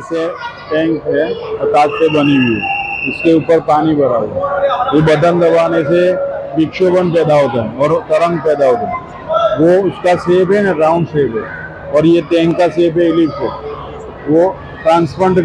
से टैंक है और कांच से बनी हुई है, इसके ऊपर पानी भरा हुआ है। ये बटन दबाने से विक्षोभन पैदा होता है और तरंग पैदा होता है। वो उसका शेप है ना, राउंड शेप है, और ये टैंक का शेप है इलिप्स है। वो ट्रांसपेरेंट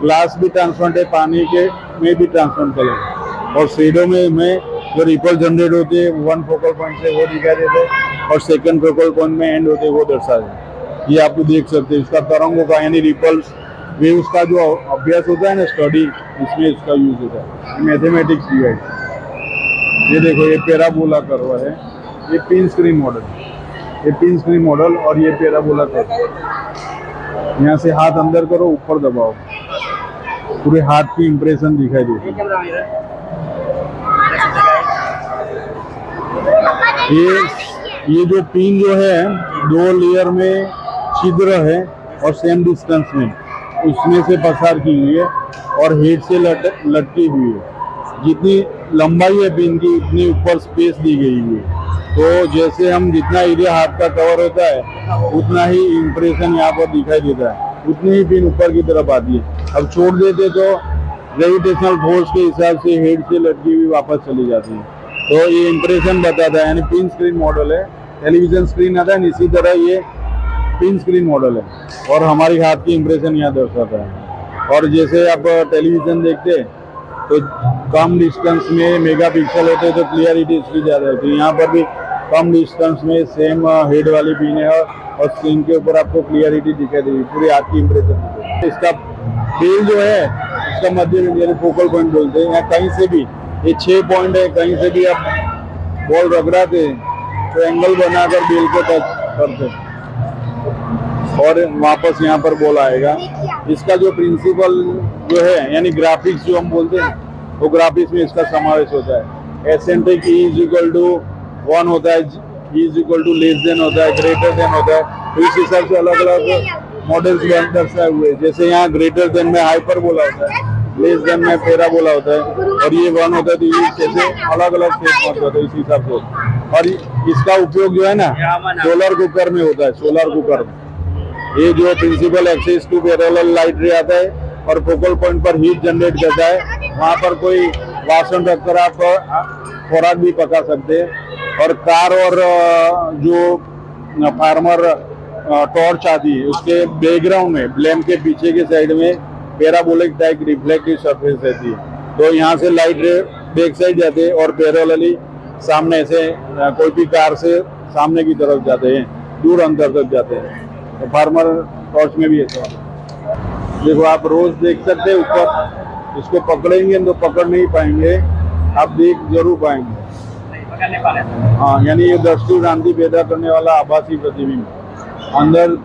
ग्लास भी ट्रांसपेरेंट है, पानी के में भी ट्रांसपेरेंट कलर, और शेडो में जो रिपल जनरेट होते हैं वन फोकल पॉइंट से वो दिखाई देते हैं, और सेकंड फोकल पॉइंट में एंड होते हैं वो दर्शाते हैं। ये आप देख सकते हैं इसका तरंगों का यानी रिपल्स वेव्स का जो अभ्यास होता है ना, स्टडी, इसमें इसका यूज होता है। मैथमेटिक्स डिवाइस, ये देखो ये पैराबोला कर्व है, ये पिन स्क्रीन मॉडल, ये पिन स्क्रीन मॉडल, और ये पैराबोला कर्व। यहाँ से हाथ अंदर करो, ऊपर दबाओ, पूरे हाथ की इंप्रेशन दिखाई देती है। ये जो पिन जो है 2 लेयर में छिद्र है और सेम डिस्टेंस में उसमें से पसार की हुई है और हेड से लटकी हुई है। जितनी लंबाई है पिन की उतनी ऊपर स्पेस दी गई है। तो जैसे हम जितना एरिया हाथ का कवर होता है उतना ही इंप्रेशन यहाँ पर दिखाई देता है, उतनी ही पिन ऊपर की तरफ आती है। अब छोड़ देते तो ग्रेविटेशनल फोर्स के हिसाब से हेड से लटकी हुई वापस चली जाती है। तो ये इंप्रेशन बताता है, यानी पिन स्क्रीन मॉडल है। टेलीविजन स्क्रीन आता है, इसी तरह ये पिन स्क्रीन मॉडल है और हमारी हाथ की इंप्रेशन यहाँ दर्शाता है। और जैसे आप टेलीविजन देखते हैं तो कम डिस्टेंस में मेगापिक्सल होते हैं तो क्लियरिटी इसकी ज़्यादा होती है। यहाँ पर भी कम डिस्टेंस में सेम हेड वाली पिन है और स्क्रीन के ऊपर आपको क्लियरिटी दिखाई देगी, पूरी हाथ की इंप्रेशन। इसका फेल जो है, इसका मध्य यानी फोकल पॉइंट बोलते हैं। यहाँ कहीं से भी ये 6 पॉइंट है, कहीं से भी आप बॉल रगड़ाते तो एंगल बनाकर बेल को टच करते और वापस यहाँ पर बॉल आएगा। इसका जो प्रिंसिपल जो है यानी ग्राफिक्स जो हम बोलते हैं वो ग्राफिक्स में इसका समावेश होता है। Eccentric E is equal to 1 होता है, E is equal to less than होता है, ग्रेटर देन होता है। तो इस हिसाब से अलग अलग मॉडल्स दर्शाए हुए, जैसे यहाँ ग्रेटर देन में हाइपर बोला होता है, लेस देन में पैराबोला होता है, और ये 1 होता है तो ये जैसे अलग अलग शेप होता है इस हिसाब से। और इसका उपयोग जो है ना सोलर कुकर में होता है। सोलर कुकर में ये जो principal axis to parallel light ray आता है और फोकल पॉइंट पर हीट जनरेट करता है, वहाँ पर कोई वासन रखकर आप खुराक भी पका सकते हैं। और कार और जो फार्मर टॉर्च आती है उसके बैकग्राउंड में लैंप के पीछे के साइड में पैराबोलिक टाइप रिफ्लेक्टिव सरफेस रहती है। तो यहाँ से लाइट रे बैक साइड जाते हैं और पैरेलली सामने से कोई भी कार से सामने की तरफ जाते हैं, दूर अंतर तक जाते हैं। तो फार्मर टॉर्च में भी ऐसा देखो, आप रोज देख सकते हैं ऊपर, इसको पकड़ेंगे तो पकड़ नहीं पाएंगे, आप देख जरूर पाएंगे। हाँ, यानी ये दृष्टि भ्रांति पैदा करने वाला आभासी प्रतिबिंब। अंदर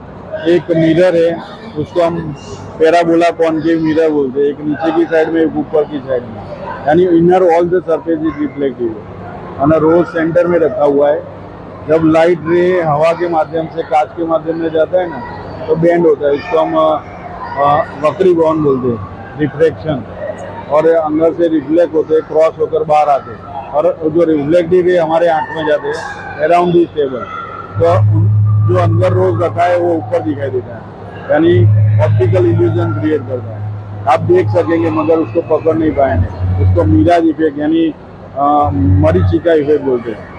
एक मिरर है, उसको हम पैराबोला कॉनकेव मिरर बोलते हैं। एक नीचे की साइड में, एक ऊपर की साइड में, यानी inner all the surface is reflective है। रोज सेंटर में रखा हुआ है। जब लाइट रे हवा के माध्यम से कांच के माध्यम में जाता है ना तो बेंड होता है, इसको हम वक्रीभवन बोलते हैं, रिफ्लेक्शन। और अंदर से रिफ्लेक्ट होते हैं, क्रॉस होकर बाहर आते हैं, और जो रिफ्लेक्टिव रे हमारे आंख में जाते हैं अराउंड दिस टेबल। तो जो अंदर रोज रखा है वो ऊपर दिखाई देता है, यानी ऑप्टिकल इल्यूजन क्रिएट करता है। आप देख सकेंगे मगर उसको पकड़ नहीं पाएंगे। उसको मिराज इफेक्ट यानी मरीचिका इफेक्ट बोलते हैं।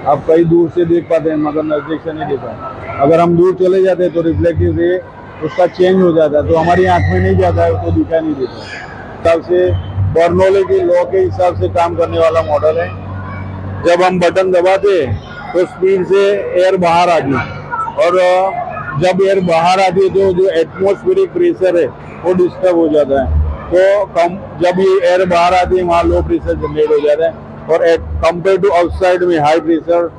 आप कई दूर से देख पाते हैं मगर नजदीक से नहीं देख पाते। अगर हम दूर चले जाते हैं तो रिफ्लेक्टिव रे उसका चेंज हो जाता है, तो हमारी आंख में नहीं जाता है, उसको दिखाई नहीं देता। हिसाब से बर्नौली के लॉ के हिसाब से काम करने वाला मॉडल है। जब हम बटन दबाते तो स्पीड से एयर बाहर आती है, और जब एयर बाहर आती है तो जो एटमॉस्फेरिक प्रेशर है वो डिस्टर्ब हो जाता है। तो कम जब ये एयर बाहर आती है वहाँ लो प्रेशर जनरेट हो जाता है, और कंपेयर टू आउटसाइड में हाई प्रेशर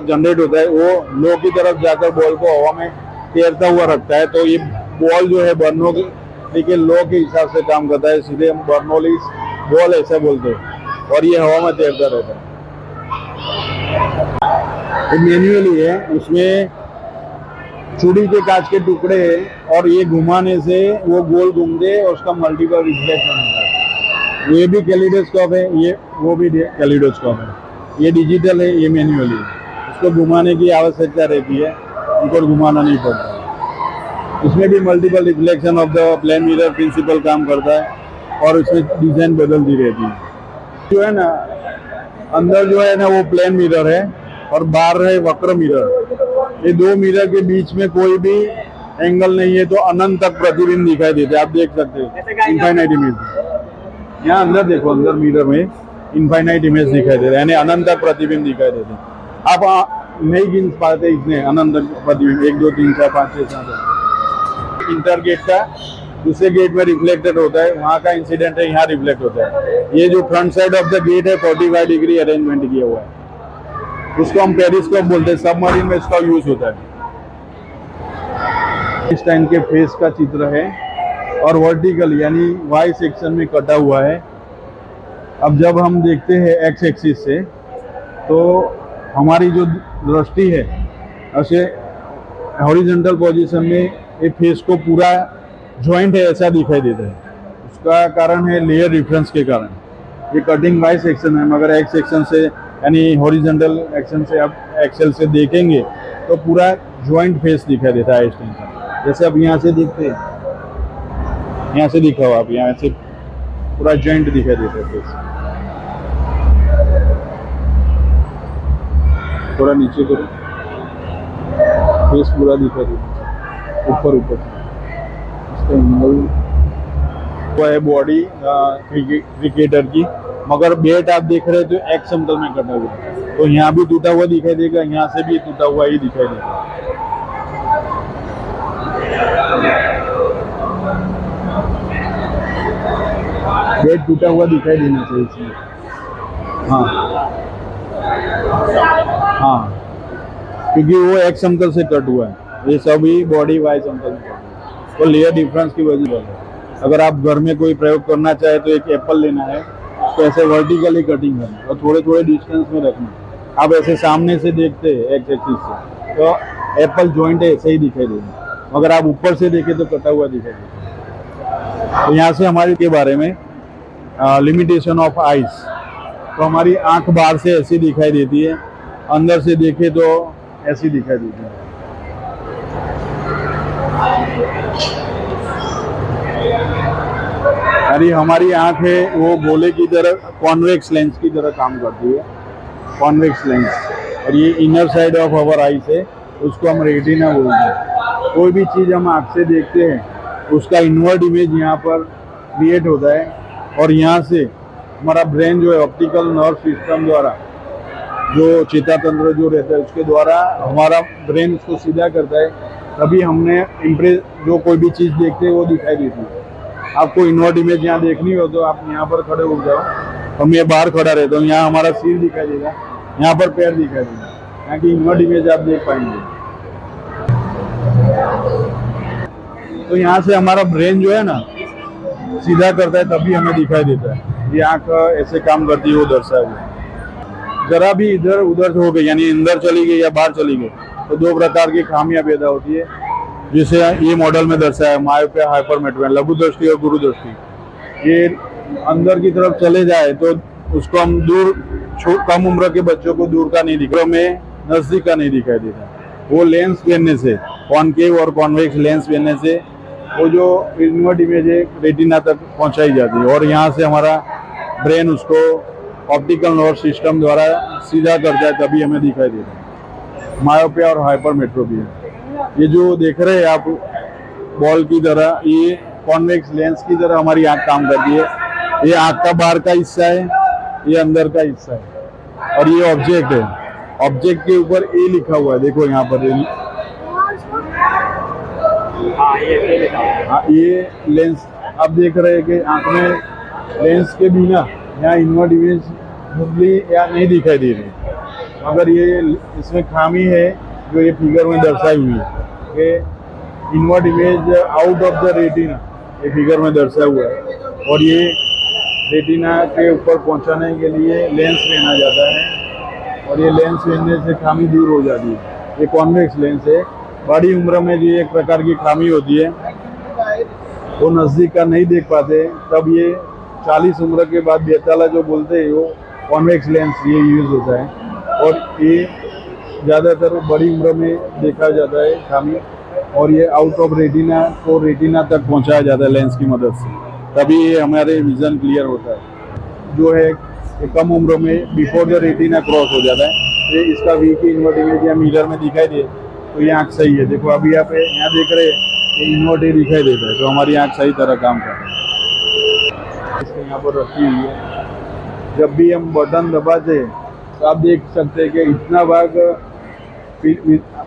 जनरेट होता है। वो लो की तरफ जाकर बॉल को हवा में तैरता हुआ रखता है। तो ये बॉल जो है बर्नौली के लॉ के हिसाब से काम करता है, सीधे हम बर्नौली बॉल ऐसा बोलते हैं, और ये हवा में तैरता रहता है। ये मैन्युअली है, उसमें चूड़ी के कांच के टुकड़े हैं और ये घुमाने से वो गोल घूमते और उसका मल्टीपल रिफ्लेक्शन होता है। ये भी कैलिडोस्कोप है, ये वो भी कैलिडोस्कोप है। ये डिजिटल है, ये मैन्युअली है। उसको घुमाने की आवश्यकता रहती है, उनको घुमाना नहीं पड़ता। इसमें भी multiple reflection of the plane mirror principle काम करता है और इसमें डिजाइन बदलती रहती है। जो है ना अंदर जो है ना वो प्लेन मिरर है और बाहर है वक्र मिरर। ये दो मिरर के बीच में कोई भी एंगल नहीं है, तो अनंत तक प्रतिबिंब दिखाई देते हैं। आप देख सकते हो इनफाइनाइट इमेज। यहाँ अंदर देखो, अंदर मिरर में इनफाइनाइट इमेज दिखाई दे रहा है, यानी अनंत तक प्रतिबिंब दिखाई देते हैं। आप नहीं गिन पाते इसमें अनंत तक प्रतिबिंब, 1 2 3 4 5 6 7। इंटर गेट का दूसरे गेट में रिफ्लेक्टेड होता है, वहाँ का इंसिडेंट है, यहाँ रिफ्लेक्ट होता है। ये जो front side of the gate है 45 डिग्री अरेंजमेंट किया हुआ है, उसको हम पेरिस्कोप बोलते हैं। सबमरीन में इसका यूज होता है। इस टाइम के फेस का चित्र है और वर्टिकल यानी वाई सेक्शन में कटा हुआ है। अब जब हम देखते हैं एक्स एक्सिस से, तो हमारी जो दृष्टि है ऐसे हॉरिजॉन्टल पोजीशन में ये फेस को पूरा जॉइंट है ऐसा दिखाई देता है। उसका कारण है लेयर डिफरेंस के कारण। ये कटिंग वाई सेक्शन है, मगर एक्स सेक्शन से यानी हॉरिजॉन्टल एक्शन से आप एक्सेल से देखेंगे तो पूरा जॉइंट फेस दिखाई देता है इस टाइम का। जैसे आप यहाँ से देखते हैं, यहाँ से दिखा हो, आप यहाँ से पूरा जॉइंट दिखाई देता है फेस। थोड़ा नीचे करो, फेस पूरा दिखाई देता है ऊपर ऊपर। इसका एंगल वो है बॉडी क्रिकेटर की, मगर बैट आप देख रहे हो तो एक्स समतल में कटा हुआ है, तो यहाँ भी टूटा हुआ दिखाई देगा, यहाँ से भी टूटा हुआ ही दिखाई देगा। बैट टूटा हुआ दिखाई देना चाहिए इसमें। हाँ हाँ, क्योंकि वो एक्स समतल से कट हुआ है, ये सभी बॉडी वाई समतल में कट हुआ है, तो लेयर डिफरेंस की वजह से। अगर आप घर में कोई प्रयोग करना चाहे तो एक एप्पल लेना है, तो ऐसे वर्टिकली कटिंग करना और थोड़े थोड़े डिस्टेंस में रखना। आप ऐसे सामने से देखते हैं एक्स एक्सिस से, तो एप्पल जॉइंट है ऐसे ही दिखाई देगा, मगर आप ऊपर से देखें तो कटा हुआ दिखाई देगा। तो यहाँ से हमारे के बारे में लिमिटेशन ऑफ आइज। तो हमारी आंख बाहर से ऐसी दिखाई देती है, अंदर से देखे तो ऐसी दिखाई देती है। अरे हमारी आंख है वो गोले की तरह, कॉन्वेक्स लेंस की तरह काम करती है, कॉन्वेक्स लेंस। और ये inner side of our eyes है, उसको हम रेटिना बोलते हैं। कोई भी चीज़ हम आँख से देखते हैं उसका इनवर्ड इमेज यहाँ पर क्रिएट होता है, और यहाँ से हमारा ब्रेन जो है ऑप्टिकल नर्व सिस्टम द्वारा, जो चेता तंत्र जो रहता है उसके द्वारा हमारा ब्रेन उसको सीधा करता है, तभी हमने इम्प्रेस जो कोई भी चीज़ देखते हैं वो दिखाई देती है। आपको इनवर्ड इमेज यहाँ देखनी हो तो आप यहाँ पर खड़े हो जाओ, हम ये बाहर खड़ा रहता हूँ, यहाँ हमारा सिर दिखाई देगा, यहाँ पर पैर दिखाई देगा, यहाँ की इनवर्ड इमेज आप देख पाएंगे। तो यहाँ से हमारा ब्रेन जो है ना सीधा करता है, तभी हमें दिखाई देता है। ये आँख ऐसे काम करती है, वो दर्शाया हुआ। जरा भी इधर उधर हो गई, यानी अंदर चली गई या बाहर चली गई, तो दो प्रकार की खामियां पैदा होती है, जिसे ये मॉडल में दर्शाया है, मायोपिया, हाइपरमेट्रोपिया, लघु दृष्टि और गुरु दृष्टि। ये अंदर की तरफ चले जाए तो उसको हम दूर, कम उम्र के बच्चों को दूर का नहीं दिखा, में नजदीक का नहीं दिखाई देता। वो लेंस पहनने से, कॉनकेव और कॉन्वेक्स लेंस पहनने से वो जो इनवर्ड इमेज है रेटिना तक पहुंचाई जाती है, और यहाँ से हमारा ब्रेन उसको ऑप्टिकल नर्व सिस्टम द्वारा सीधा करता है, तभी हमें दिखाई देता है। मायोपिया और हाइपरमेट्रोपिया, ये जो देख रहे हैं आप बॉल की तरह, ये कॉन्वेक्स लेंस की तरह हमारी आँख काम करती है। ये आँख का बाहर का हिस्सा है, ये अंदर का हिस्सा है, और ये ऑब्जेक्ट है। ऑब्जेक्ट के ऊपर ए लिखा हुआ है, देखो यहाँ पर ये लेंस आप देख रहे हैं कि आँख में लेंस के बिना यहाँ इनवर्ड इमेज धुंधली या नहीं दिखाई दे रही, मगर ये इसमें खामी है जो ये फिगर में दर्शाई हुई है कि inward image out of the retina, ये फिगर में दर्शाया हुआ है। और ये रेटिना के ऊपर पहुंचाने के लिए लेंस लेना जाता है, और ये लेंस लेने से खामी दूर हो जाती है। ये कॉन्वेक्स लेंस है। बड़ी उम्र में जो एक प्रकार की खामी होती है, वो नज़दीक का नहीं देख पाते, तब ये 40 उम्र के बाद बेताला जो बोलते हैं वो कॉन्वेक्स लेंस ये यूज़ होता है, और ये ज़्यादातर बड़ी उम्र में देखा जाता है खामी। और ये आउट ऑफ रेटिना को रेटिना तक पहुंचाया जाता है लेंस की मदद से, तभी ये हमारे विजन क्लियर होता है। जो है ये कम उम्र में बिफोर द रेटिना क्रॉस हो जाता है। ये इसका वी की इन्वर्ट इमेज या मिरर में दिखाई दे तो ये आँख सही है। देखो अभी आप यहाँ देख रहे हैं ये इन्वर्ट ही दिखाई देता है, तो हमारी आँख सही तरह काम कर रही है। इसको यहाँ पर रखी हुई है, जब भी हम बटन दबाते हैं तो आप देख सकते हैं कि इतना भाग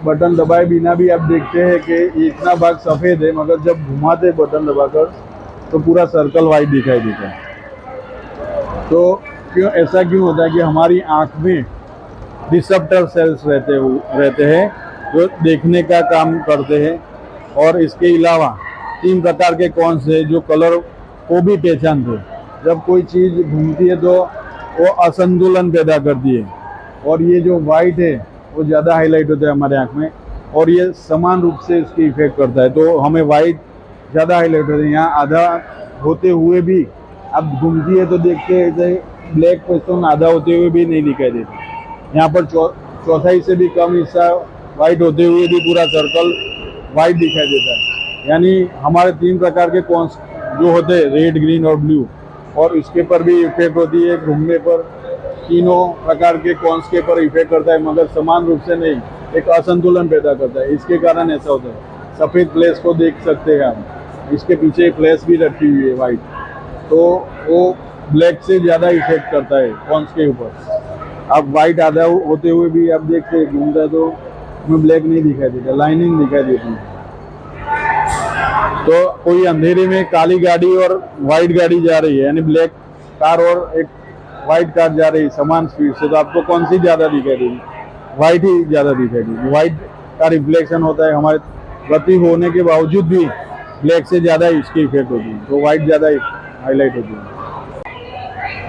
बटन दबाए बिना भी आप देखते हैं कि ये इतना भाग सफ़ेद है, मगर जब घुमाते बटन दबाकर तो पूरा सर्कल वाइट दिखाई देता है। तो क्यों ऐसा क्यों होता है कि हमारी आँख में रिसेप्टर सेल्स रहते हैं जो देखने का काम करते हैं, और इसके अलावा 3 प्रकार के कौन से जो कलर को भी पहचानते हैं। जब कोई चीज़ घूमती है तो वो असंतुलन पैदा करती है, और ये जो वाइट है वो ज़्यादा हाईलाइट होता है हमारे आँख में, और ये समान रूप से इसकी इफेक्ट करता है, तो हमें वाइट ज़्यादा हाईलाइट होता है। यहाँ आधा होते हुए भी अब घूमती है तो देखते हैं ब्लैक क्वेश्चन आधा होते हुए भी नहीं दिखाई देती। यहाँ पर चौथाई से भी कम हिस्सा वाइट होते हुए भी पूरा सर्कल वाइट दिखाई देता है। यानी हमारे 3 प्रकार के कॉन्स जो होते हैं रेड, ग्रीन और ब्लू, और इसके पर भी इफेक्ट होती है। घूमने पर तीनों प्रकार के कॉन्स के पर इफेक्ट करता है, मगर समान रूप से नहीं, एक असंतुलन पैदा करता है। इसके कारण ऐसा होता है। सफ़ेद फ्लैश को देख सकते हैं हम, इसके पीछे फ्लैश भी रखी हुई है वाइट, तो वो ब्लैक से ज़्यादा इफेक्ट करता है कॉन्स के ऊपर। अब वाइट आधा होते हुए भी आप देखते हैं घूमता है तो उसमें ब्लैक नहीं दिखाई देता, लाइनिंग दिखाई देती है। तो कोई अंधेरे में काली गाड़ी और वाइट गाड़ी जा रही है, यानी ब्लैक कार और एक वाइट कार जा रही है समान स्पीड से, तो आपको कौन सी ज़्यादा दिखाई देगी? वाइट ही ज़्यादा दिखाई देगी। वाइट का रिफ्लेक्शन होता है, हमारे गति होने के बावजूद भी ब्लैक से ज़्यादा इसकी इफेक्ट होती है, तो वाइट ज़्यादा हाईलाइट होती है।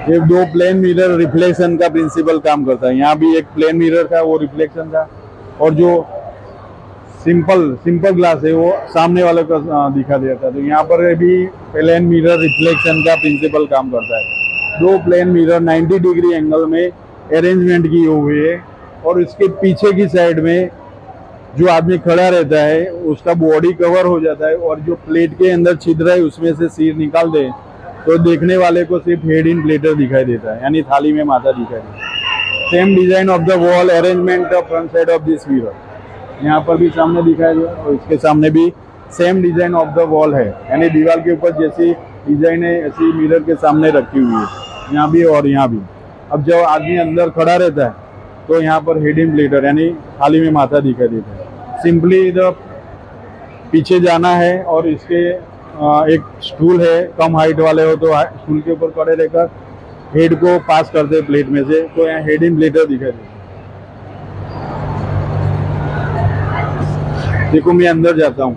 ये 2 प्लेन मिरर रिफ्लेक्शन का प्रिंसिपल काम करता है। यहाँ भी एक प्लेन मिरर था, वो रिफ्लेक्शन था, और जो सिंपल ग्लास है वो सामने वाले को दिखा देता है। तो यहाँ पर भी प्लेन मिरर रिफ्लेक्शन का प्रिंसिपल काम करता है। 2 प्लेन मिरर 90 डिग्री एंगल में अरेंजमेंट की हुई है, और इसके पीछे की साइड में जो आदमी खड़ा रहता है उसका बॉडी कवर हो जाता है, और जो प्लेट के अंदर छिद्र है उसमें से सिर निकाल दे तो देखने वाले को सिर्फ हेड इन प्लेटर दिखाई देता है, यानी थाली में माथा दिखाई देता है। Same design of the wall arrangement of front side of this mirror, यहाँ पर भी सामने दिखाई दे, और इसके सामने भी same design of the wall है, यानी दीवार के ऊपर जैसी डिजाइन है ऐसी मिरर के सामने रखी हुई है, यहाँ भी और यहाँ भी। अब जब आदमी अंदर खड़ा रहता है तो यहाँ पर हेड इन प्लेटर यानी थाली में माथा दिखाई देता है। सिंपली इधर पीछे जाना है, और इसके एक स्टूल है, कम हाइट वाले हो तो स्टूल के ऊपर खड़े रहकर हेड को पास करते प्लेट में से, तो यहाँ हेड इन प्लेटर दिखाई देता है। देखो मैं अंदर जाता हूँ,